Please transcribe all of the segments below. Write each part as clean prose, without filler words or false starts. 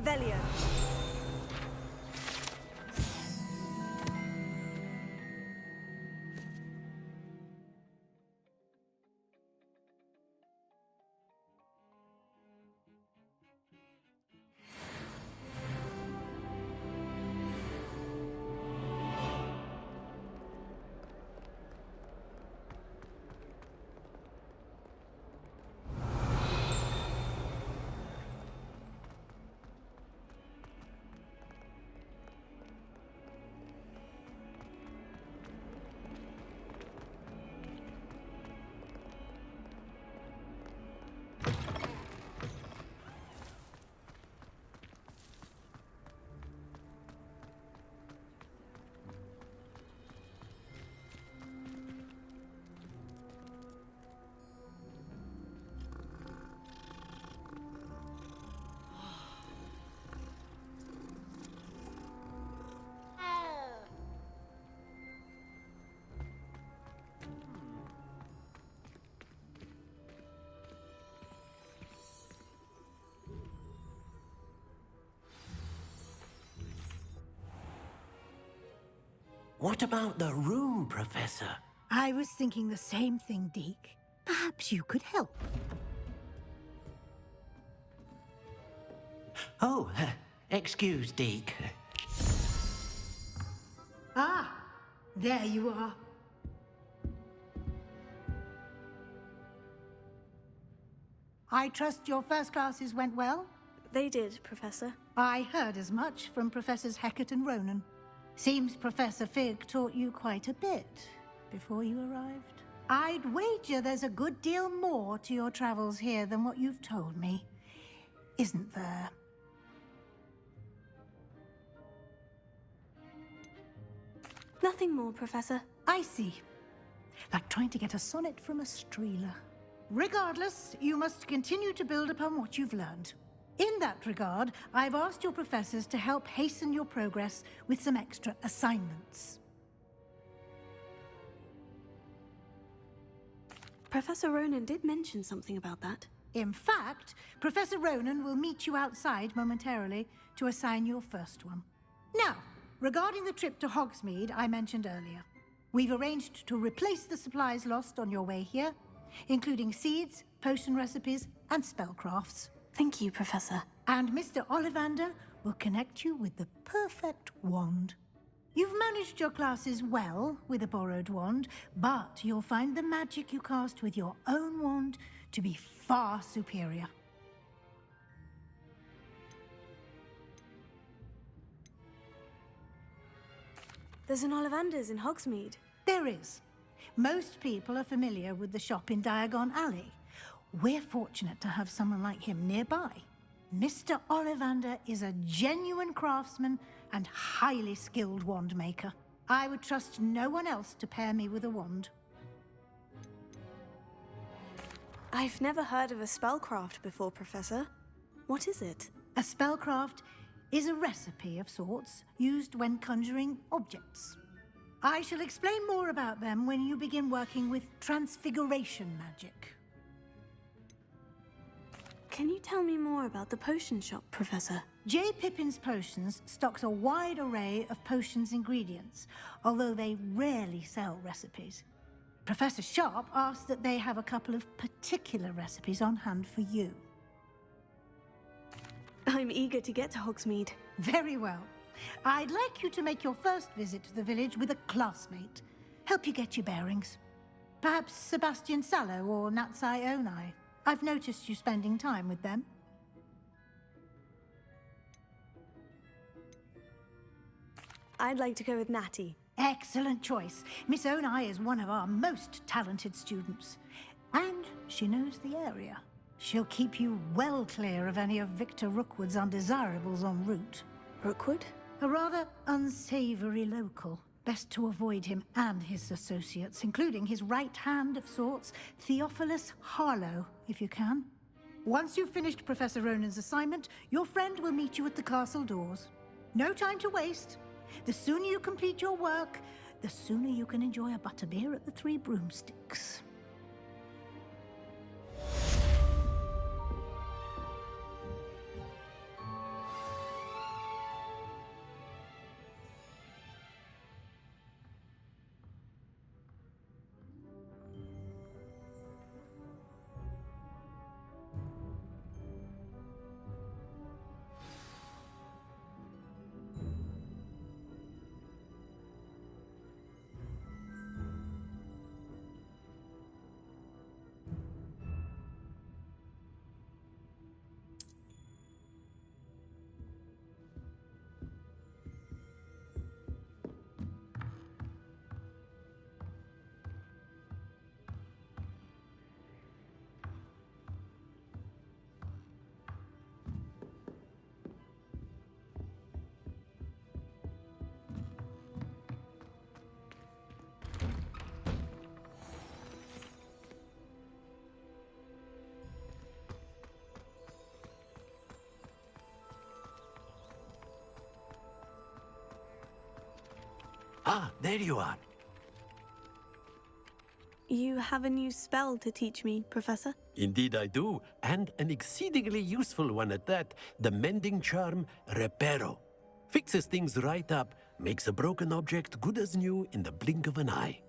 Revelio. What about the room, Professor? I was thinking the same thing, Deke. Perhaps you could help. Oh, excuse, Deke. Ah, there you are. I trust your first classes went well? They did, Professor. I heard as much from Professors Hecat and Ronan. Seems Professor Fig taught you quite a bit before you arrived. I'd wager there's a good deal more to your travels here than what you've told me. Isn't there? Nothing more, Professor. I see. Like trying to get a sonnet from a streeler. Regardless, you must continue to build upon what you've learned. In that regard, I've asked your professors to help hasten your progress with some extra assignments. Professor Ronan did mention something about that. In fact, Professor Ronan will meet you outside momentarily to assign your first one. Now, regarding the trip to Hogsmeade I mentioned earlier, we've arranged to replace the supplies lost on your way here, including seeds, potion recipes, and spellcrafts. Thank you, Professor. And Mr. Ollivander will connect you with the perfect wand. You've managed your classes well with a borrowed wand, but you'll find the magic you cast with your own wand to be far superior. There's an Ollivander's in Hogsmeade. There is. Most people are familiar with the shop in Diagon Alley. We're fortunate to have someone like him nearby. Mr. Ollivander is a genuine craftsman and highly skilled wand maker. I would trust no one else to pair me with a wand. I've never heard of a spellcraft before, Professor. What is it? A spellcraft is a recipe of sorts used when conjuring objects. I shall explain more about them when you begin working with transfiguration magic. Can you tell me more about the potion shop, Professor? J. Pippin's Potions stocks a wide array of potions ingredients, although they rarely sell recipes. Professor Sharp asked that they have a couple of particular recipes on hand for you. I'm eager to get to Hogsmeade. Very well. I'd like you to make your first visit to the village with a classmate. Help you get your bearings. Perhaps Sebastian Sallow or Natsai Onai. I've noticed you spending time with them. I'd like to go with Natty. Excellent choice. Miss Onai is one of our most talented students. And she knows the area. She'll keep you well clear of any of Victor Rookwood's undesirables en route. Rookwood? A rather unsavory local. Best to avoid him and his associates, including his right hand of sorts, Theophilus Harlow, if you can. Once you've finished Professor Ronan's assignment, your friend will meet you at the castle doors. No time to waste. The sooner you complete your work, the sooner you can enjoy a butterbeer at the Three Broomsticks. Ah, there you are. You have a new spell to teach me, Professor? Indeed I do, and an exceedingly useful one at that. The mending charm, Reparo. Fixes things right up, makes a broken object good as new in the blink of an eye.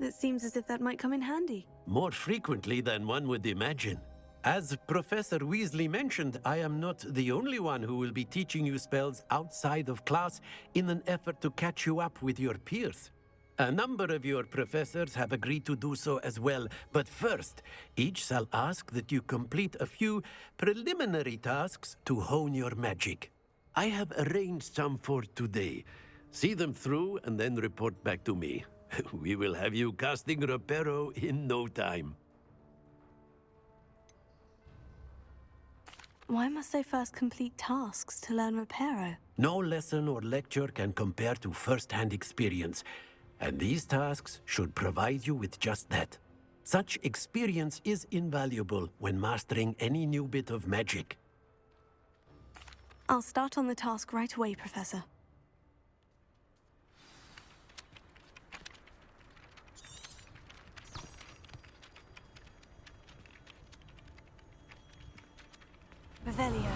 It seems as if that might come in handy. More frequently than one would imagine. As Professor Weasley mentioned, I am not the only one who will be teaching you spells outside of class in an effort to catch you up with your peers. A number of your professors have agreed to do so as well, but first, each shall ask that you complete a few preliminary tasks to hone your magic. I have arranged some for today. See them through and then report back to me. We will have you casting Reparo in no time. Why must I first complete tasks to learn Reparo? No lesson or lecture can compare to first-hand experience, and these tasks should provide you with just that. Such experience is invaluable when mastering any new bit of magic. I'll start on the task right away, Professor. Revelio.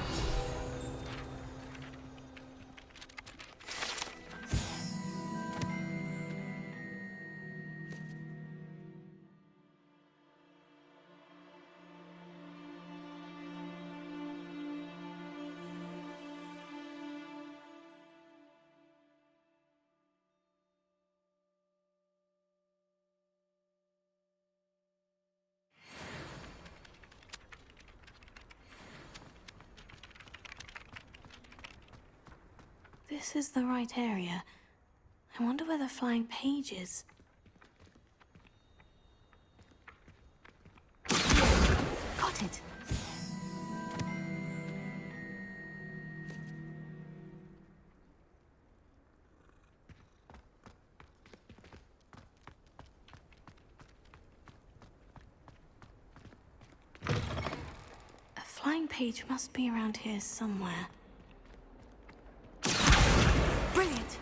This is the right area. I wonder where the flying page is. Got it. A flying page must be around here somewhere. Brilliant!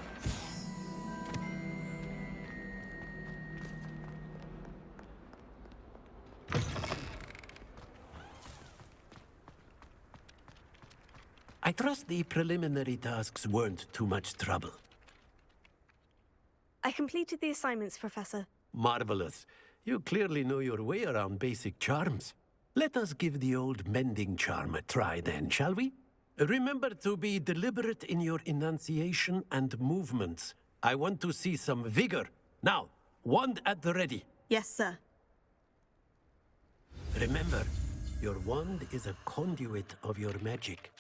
I trust the preliminary tasks weren't too much trouble. I completed the assignments, Professor. Marvelous. You clearly know your way around basic charms. Let us give the old mending charm a try then, shall we? Remember to be deliberate in your enunciation and movements. I want to see some vigor. Now, wand at the ready. Yes, sir. Remember, your wand is a conduit of your magic.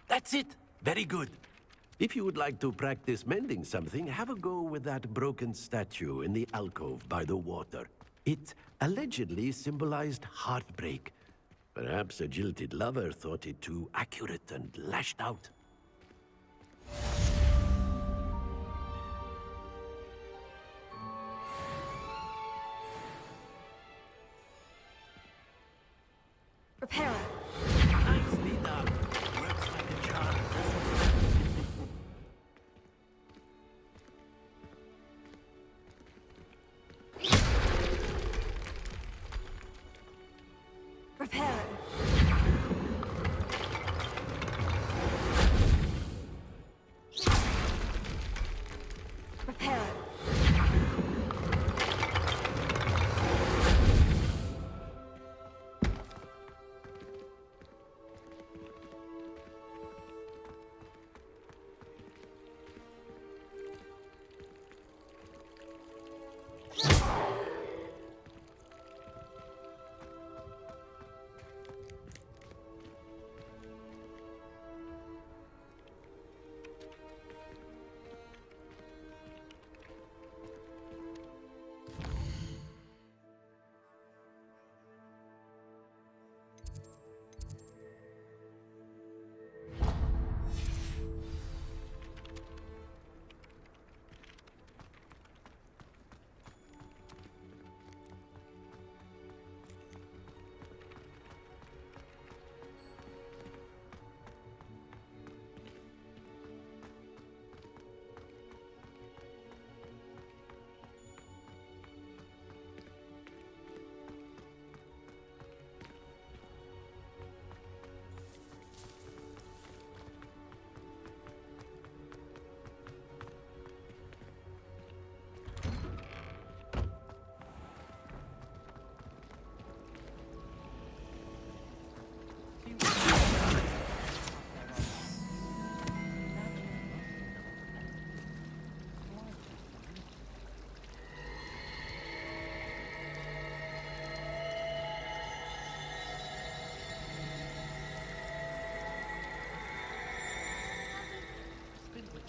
That's it! Very good. If you would like to practice mending something, have a go with that broken statue in the alcove by the water. It allegedly symbolized heartbreak. Perhaps a jilted lover thought it too accurate and lashed out. Reparo. Nicely done. Works like a charm. Reparo.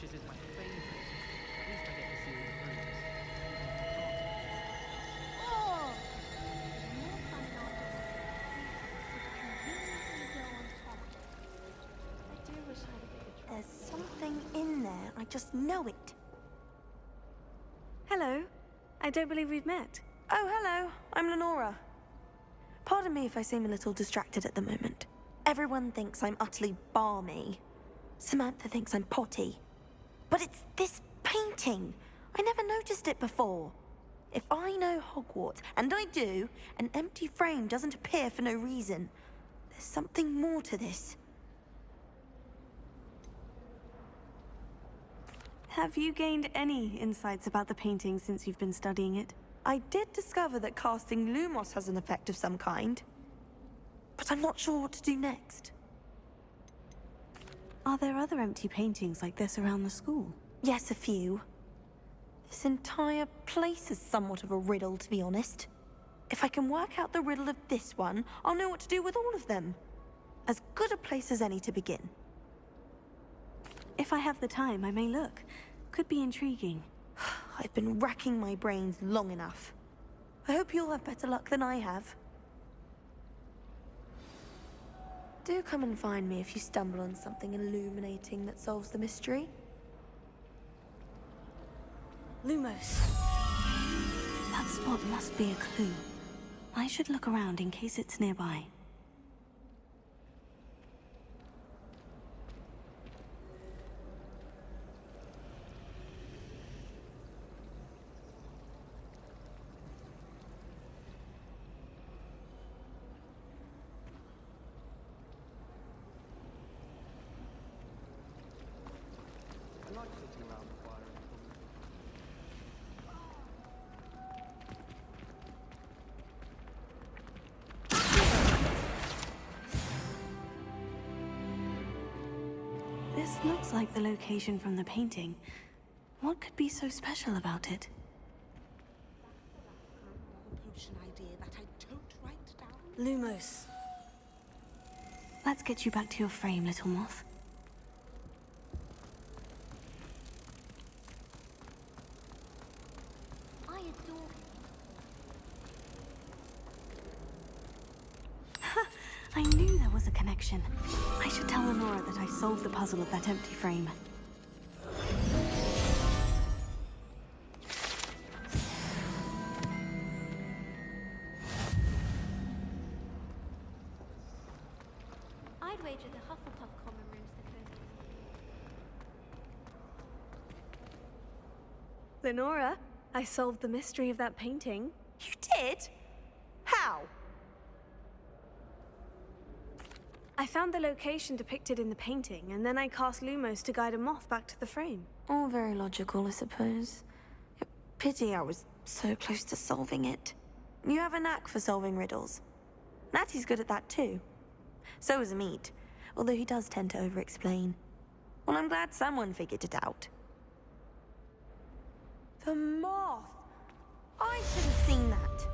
Witches is my favourite. At least I get to see all the rooms. Oh! More fun conveniently go on top. I do wish I had a bigger truck. There's something in there. I just know it. Hello. I don't believe we've met. Oh, hello. I'm Lenora. Pardon me if I seem a little distracted at the moment. Everyone thinks I'm utterly balmy. Samantha thinks I'm potty. But it's this painting. I never noticed it before. If I know Hogwarts, and I do, an empty frame doesn't appear for no reason. There's something more to this. Have you gained any insights about the painting since you've been studying it? I did discover that casting Lumos has an effect of some kind. But I'm not sure what to do next. Are there other empty paintings like this around the school? Yes, a few. This entire place is somewhat of a riddle, to be honest. If I can work out the riddle of this one, I'll know what to do with all of them. As good a place as any to begin. If I have the time, I may look. Could be intriguing. I've been racking my brains long enough. I hope you'll have better luck than I have. Do come and find me if you stumble on something illuminating that solves the mystery. Lumos. That spot must be a clue. I should look around in case it's nearby. I like sitting around the fire and talking. This looks like the location from the painting. What could be so special about it? Potion idea that I don't write down. Lumos. Let's get you back to your frame, little moth. I adore him. I knew there was a connection. I should tell Lenora that I solved the puzzle of that empty frame. I'd wager the Hufflepuff common room's the coziest. Lenora, I solved the mystery of that painting. You did? How? I found the location depicted in the painting, and then I cast Lumos to guide a moth back to the frame. All very logical, I suppose. Pity I was so close to solving it. You have a knack for solving riddles. Natty's good at that too. So is Amit, although he does tend to over-explain. Well, I'm glad someone figured it out. The moth! I should have seen that.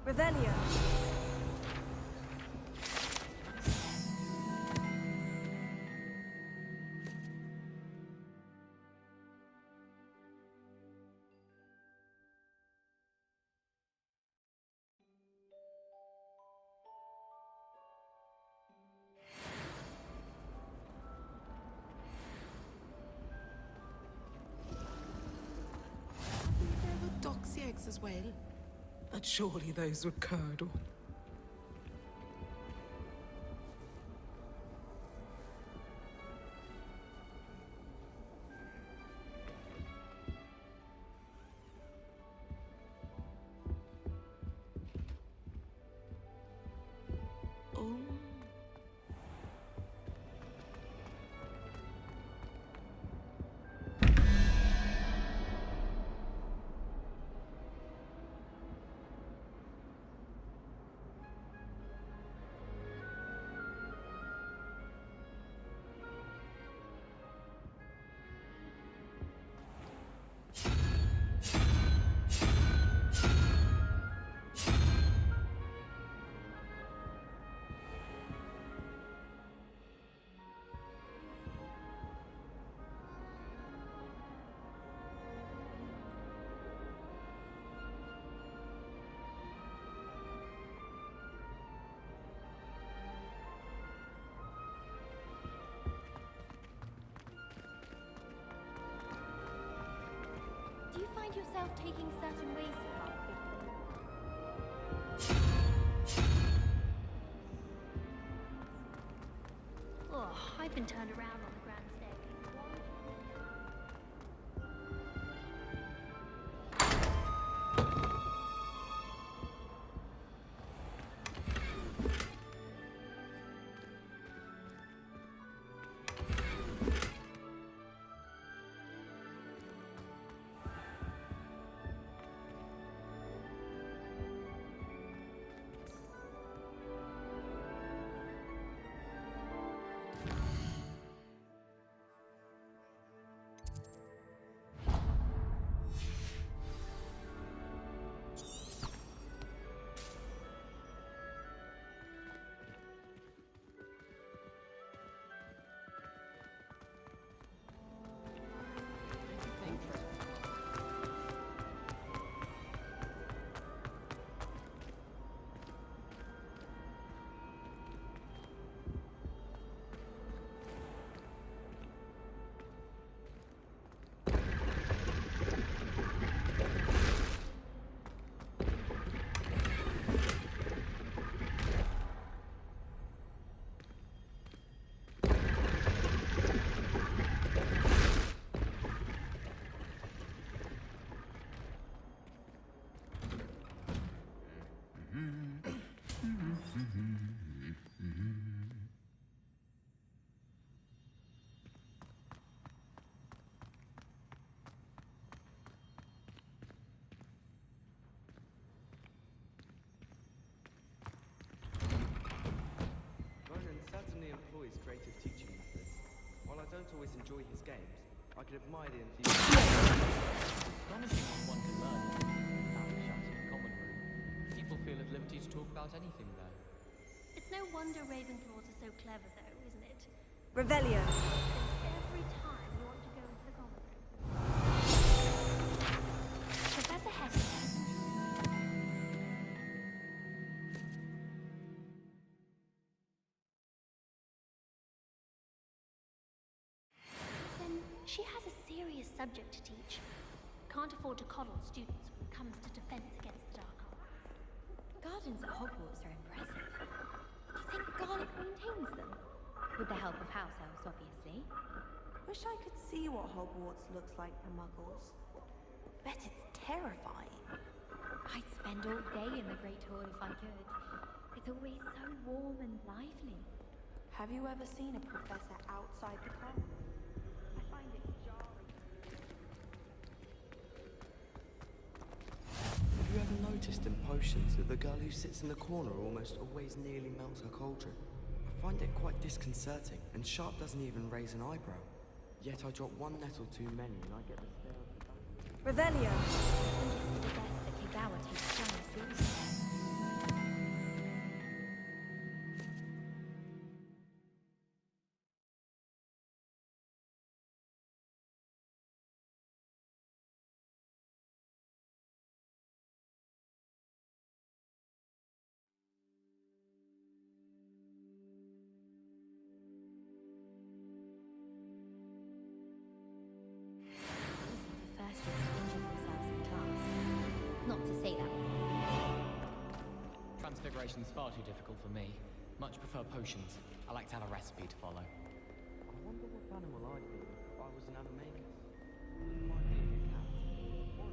Revelio. There were doxy eggs as well. But surely those were curdle. find yourself taking certain ways to path? Oh, I've been turned around on the grand staircase. Certainly employs creative teaching methods. While I don't always enjoy his games, I can admire the enthusiasm. Astonishing what one can learn without the shouting common room. People feel at liberty to talk about anything there. It's no wonder Ravenclaws are so clever, though, isn't it? Revelio. Every time you want to go into the common room. Professor Heather. She has a serious subject to teach. Can't afford to coddle students when it comes to defense against the dark arts. Gardens at Hogwarts are impressive. Do you think Garlic maintains them? With the help of house elves, obviously. Wish I could see what Hogwarts looks like for muggles. Bet it's terrifying. I'd spend all day in the Great Hall if I could. It's always so warm and lively. Have you ever seen a professor outside the common room? I find it jarring. Have you ever noticed in potions that the girl who sits in the corner almost always nearly melts her cauldron? I find it quite disconcerting, and Sharp doesn't even raise an eyebrow. Yet I drop one nettle too many and I get the stare of the back. Revelio. I think it's for the best that Kigawa takes science seriously. Transfiguration's far too difficult for me. Much prefer potions. I like to have a recipe to follow. I wonder what animal I'd be if I was an animagus. Might be a cat. Or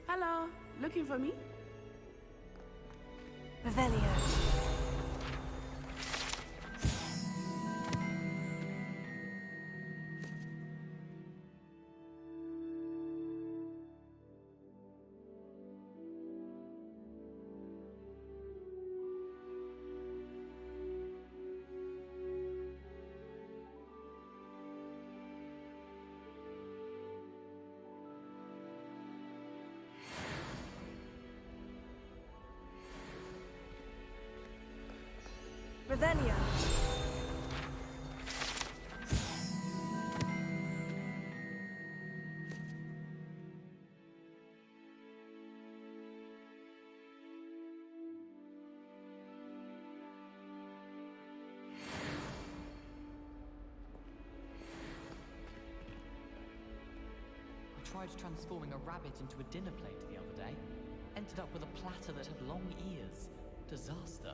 a Hello, looking for me? Revelio. Revelio. tried transforming a rabbit into a dinner plate the other day. Ended up with a platter that had long ears. Disaster.